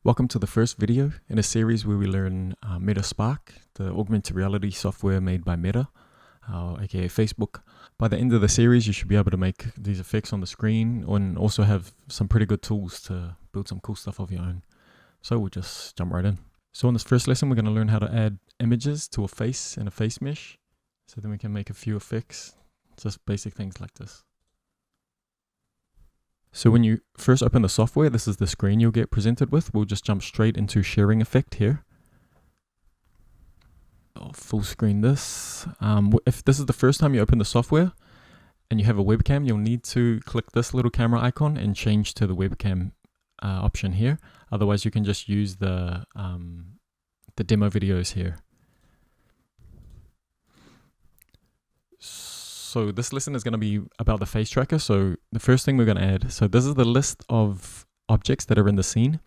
Welcome to the first video in a series where we learn Meta Spark, the augmented reality software made by Meta, aka Facebook. By the end of the series, you should be able to make these effects on the screen and also have some pretty good tools to build some cool stuff of your own. So we'll just jump right in. So in this first lesson, we're going to learn how to add images to a face in a face mesh. So then we can make a few effects, just basic things like this. So when you first open the software, this is the screen you'll get presented with. We'll just jump straight into sharing effect here. I'll full screen this. If this is the first time you open the software and you have a webcam, you'll need to click this little camera icon and change to the webcam option here. Otherwise, you can just use the demo videos here. So this lesson is going to be about the Facetracker. So the first thing we're going to add, so this is the list of objects that are in the scene.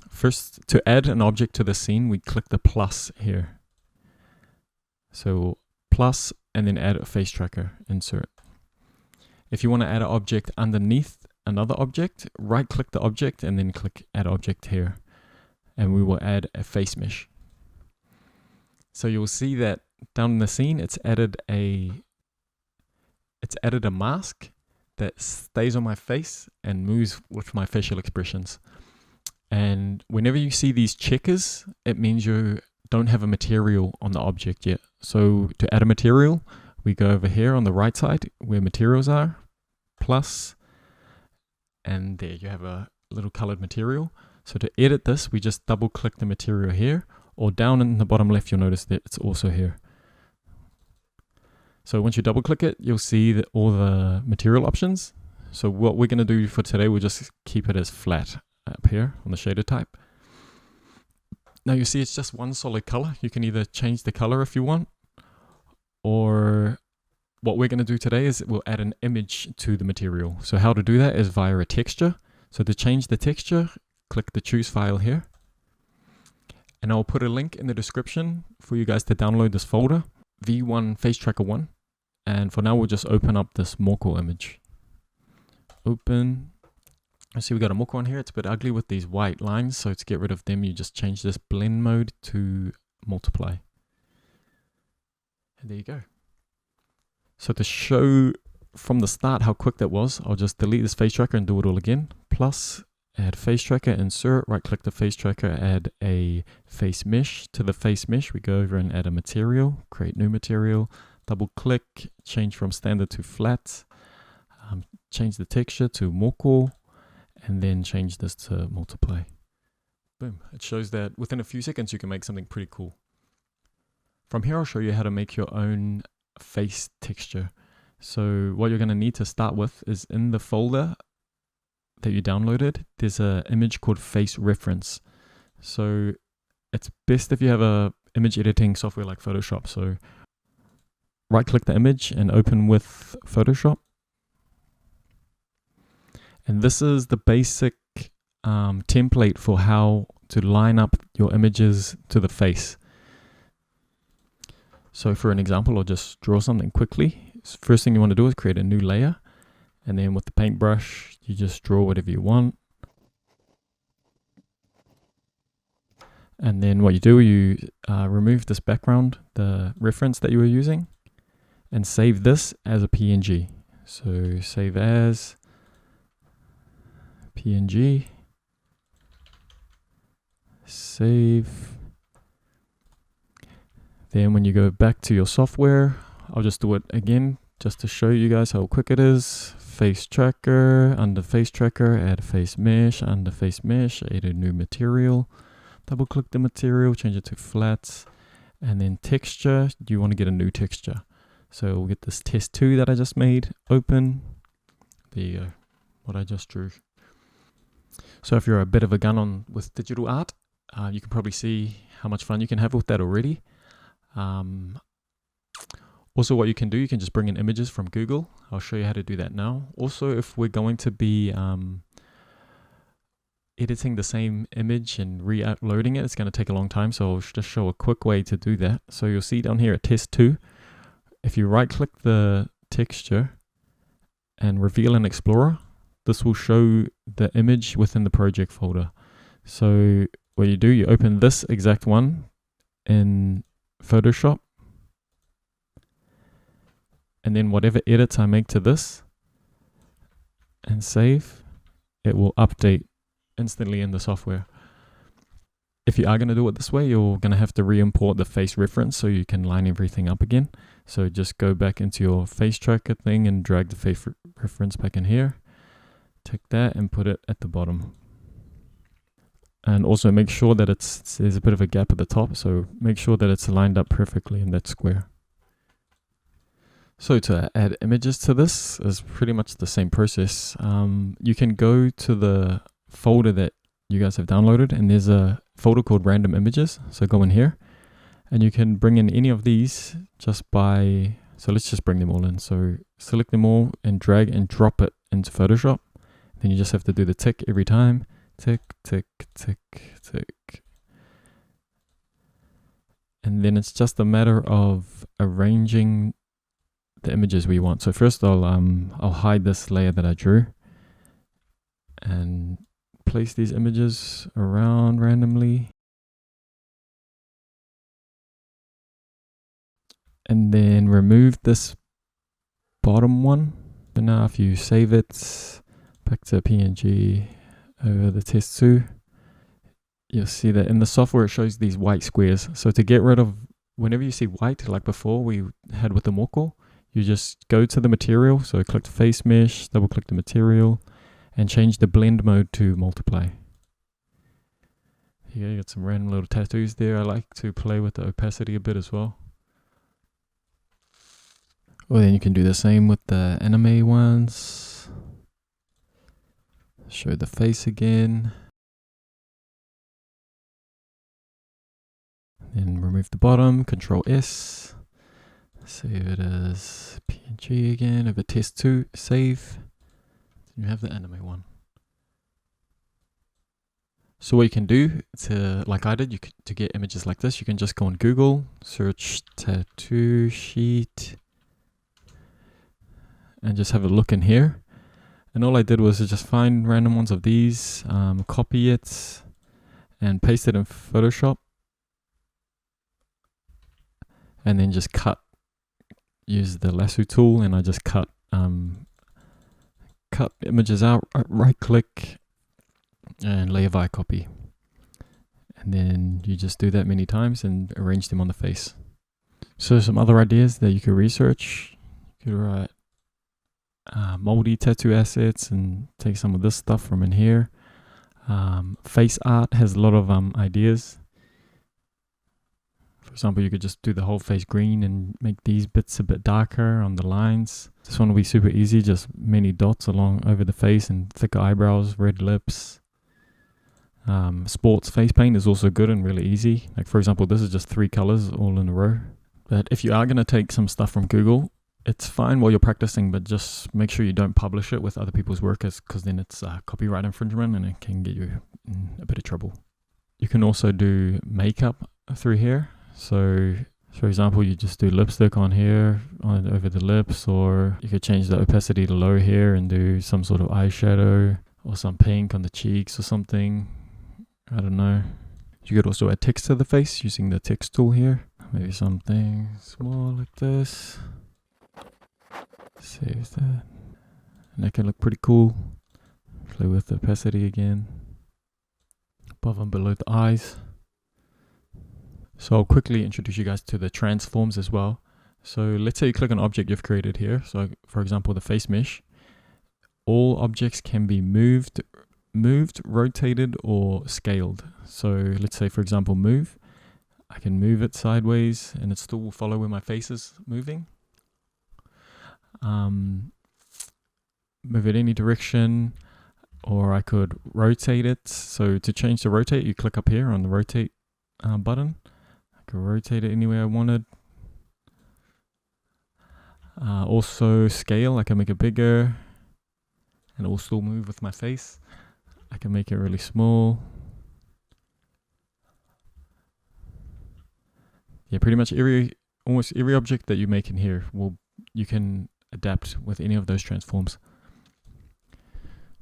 First, to add an object to the scene, we click the plus here. So plus and then add a Facetracker, insert. If you want to add an object underneath another object, right click the object and then click add object here. And we will add a face mesh. So you'll see that down in the scene, it's added a mask that stays on my face and moves with my facial expressions. And whenever you see these checkers, it means you don't have a material on the object yet. So to add a material, we go over here on the right side where materials are, plus, and there you have a little colored material. So to edit this, we just double click the material here, or down in the bottom left, you'll notice that it's also here. So once you double click it, you'll see that all the material options. So what we're going to do for today, we'll just keep it as flat up here on the shader type. Now you see it's just one solid color. You can either change the color if you want, or what we're going to do today is we'll add an image to the material. So how to do that is via a texture. So to change the texture, click the choose file here. And I'll put a link in the description for you guys to download this folder, V1 Facetracker 1. And for now, we'll just open up this Morkel image. Open. I see we got a Morkel on here. It's a bit ugly with these white lines. So to get rid of them, you just change this blend mode to multiply. And there you go. So to show from the start how quick that was, I'll just delete this Facetracker and do it all again. Plus, add Facetracker, insert, right click the Facetracker, add a face mesh. To the face mesh, we go over and add a material, create new material. Double click, change from standard to flat, change the texture to Morkel, and then change this to multiply. Boom. It shows that within a few seconds you can make something pretty cool. From here I'll show you how to make your own face texture. So what you're going to need to start with is in the folder that you downloaded, there's an image called face reference. So it's best if you have a image editing software like Photoshop. So right click the image and open with Photoshop. And this is the basic template for how to line up your images to the face. So for an example, I'll just draw something quickly. First thing you want to do is create a new layer. And then with the paintbrush, you just draw whatever you want. And then what you do, you remove this background, the reference that you were using, and save this as a PNG. So save as PNG, save. Then when you go back to your software, I'll just do it again just to show you guys how quick it is. Facetracker, under Facetracker, add face mesh, under face mesh, add a new material. Double click the material, change it to flat, and then texture. You want to get a new texture. So we'll get this test 2 that I just made, open. There you go, what I just drew. So if you're a bit of a gun with digital art, you can probably see how much fun you can have with that already. Also what you can do, you can just bring in images from Google. I'll show you how to do that now. Also, if we're going to be editing the same image and re-uploading it, it's going to take a long time. So I'll just show a quick way to do that. So you'll see down here at test 2, if you right click the texture and reveal an explorer, this will show the image within the project folder. So what you do, you open this exact one in Photoshop, and then whatever edits I make to this and save, it will update instantly in the software. If you are going to do it this way, you're going to have to re-import the face reference so you can line everything up again. So just go back into your Facetracker thing and drag the face reference back in here. Take that and put it at the bottom. And also make sure that there's a bit of a gap at the top, so make sure that it's lined up perfectly in that square. So to add images to this is pretty much the same process. You can go to the folder that you guys have downloaded, and there's a folder called random images. So go in here and you can bring in any of these just by, so let's just bring them all in. So select them all and drag and drop it into Photoshop. Then you just have to do the tick every time. Tick, tick, tick, tick. And then it's just a matter of arranging the images we want. So first I'll hide this layer that I drew and place these images around randomly. And then remove this bottom one. And now if you save it back to PNG over the test 2, you'll see that in the software it shows these white squares. So to get rid of, whenever you see white, like before we had with the Moko, you just go to the material. So click the face mesh, double click the material, and change the blend mode to multiply. Yeah, you got some random little tattoos there. I like to play with the opacity a bit as well. Well, then you can do the same with the anime ones. Show the face again. Then remove the bottom, Control S. Save it as PNG again over test 2, save. You have the anime one. So what you can do to, like I did, to get images like this, you can just go on Google, search tattoo sheet, and just have a look in here. And all I did was to just find random ones of these, copy it, and paste it in Photoshop, and then just cut. Use the lasso tool, and I just cut images out. Right click and layer via copy, and then you just do that many times and arrange them on the face. So some other ideas that you could research. You could write moldy tattoo assets and take some of this stuff from in here. Face art has a lot of ideas. For example, you could just do the whole face green and make these bits a bit darker on the lines. This one will be super easy, just many dots along over the face and thicker eyebrows, red lips. Sports face paint is also good and really easy. Like for example, this is just 3 colors all in a row. But if you are going to take some stuff from Google, it's fine while you're practicing, but just make sure you don't publish it with other people's work, because then it's copyright infringement and it can get you in a bit of trouble. You can also do makeup through here. So for example, you just do lipstick on here, over the lips, or you could change the opacity to low here and do some sort of eyeshadow or some pink on the cheeks or something. I don't know. You could also add text to the face using the text tool here. Maybe something small like this. Save that. And that can look pretty cool. Play with the opacity again. Above and below the eyes. So I'll quickly introduce you guys to the transforms as well. So let's say you click an object you've created here. So for example, the face mesh. All objects can be moved, rotated, or scaled. So let's say for example, move. I can move it sideways and it still will follow where my face is moving. Move it any direction, or I could rotate it. So to change the rotate, you click up here on the rotate button. I could rotate it anywhere I wanted. Also scale, I can make it bigger and it will still move with my face. I can make it really small. Yeah, pretty much almost every object that you make in here you can adapt with any of those transforms.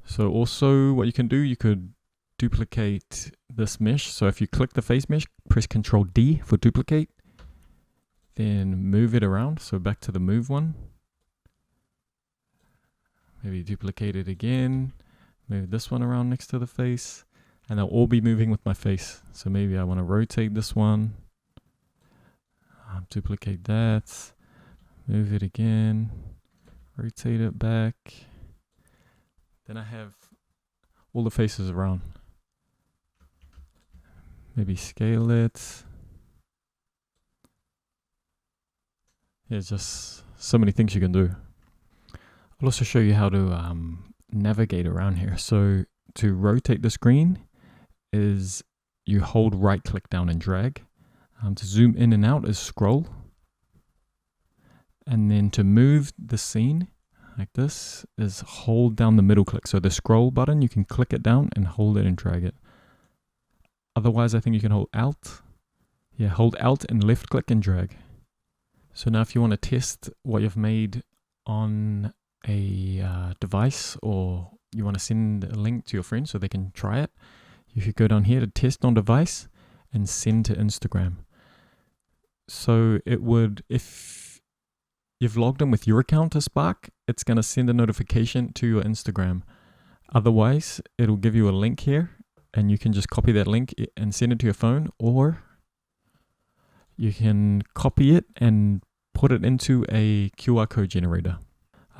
So also what you can do, you could duplicate this mesh. So if you click the face mesh, press Control D for duplicate, then move it around. So back to the move one. Maybe duplicate it again, move this one around next to the face, and they'll all be moving with my face. So maybe I want to rotate this one, duplicate that, move it again, rotate it back. Then I have all the faces around. Maybe scale it. Yeah, just so many things you can do. I'll also show you how to navigate around here. So to rotate the screen is you hold right click down and drag. To zoom in and out is scroll. And then to move the scene like this is hold down the middle click. So the scroll button, you can click it down and hold it and drag it. Otherwise, I think you can hold Alt. Yeah, hold Alt and left click and drag. So now if you want to test what you've made on a device, or you want to send a link to your friends so they can try it, you should go down here to test on device and send to Instagram. So it would, if you've logged in with your account to Spark, it's going to send a notification to your Instagram. Otherwise, it'll give you a link here and you can just copy that link and send it to your phone, or you can copy it and put it into a QR code generator.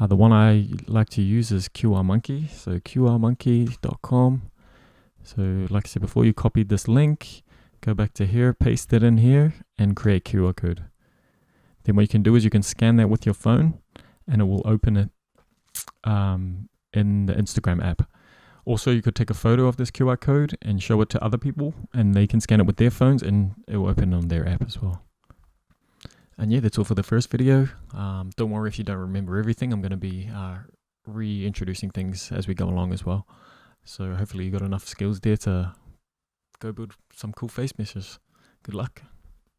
The one I like to use is QR Monkey, so qrmonkey.com. So like I said before, you copied this link, go back to here, paste it in here, and create QR code. Then what you can do is you can scan that with your phone, and it will open it in the Instagram app. Also, you could take a photo of this QR code and show it to other people, and they can scan it with their phones, and it will open on their app as well. And yeah, that's all for the first video. Don't worry if you don't remember everything. I'm going to be reintroducing things as we go along as well. So hopefully you got enough skills there to go build some cool face meshes. Good luck.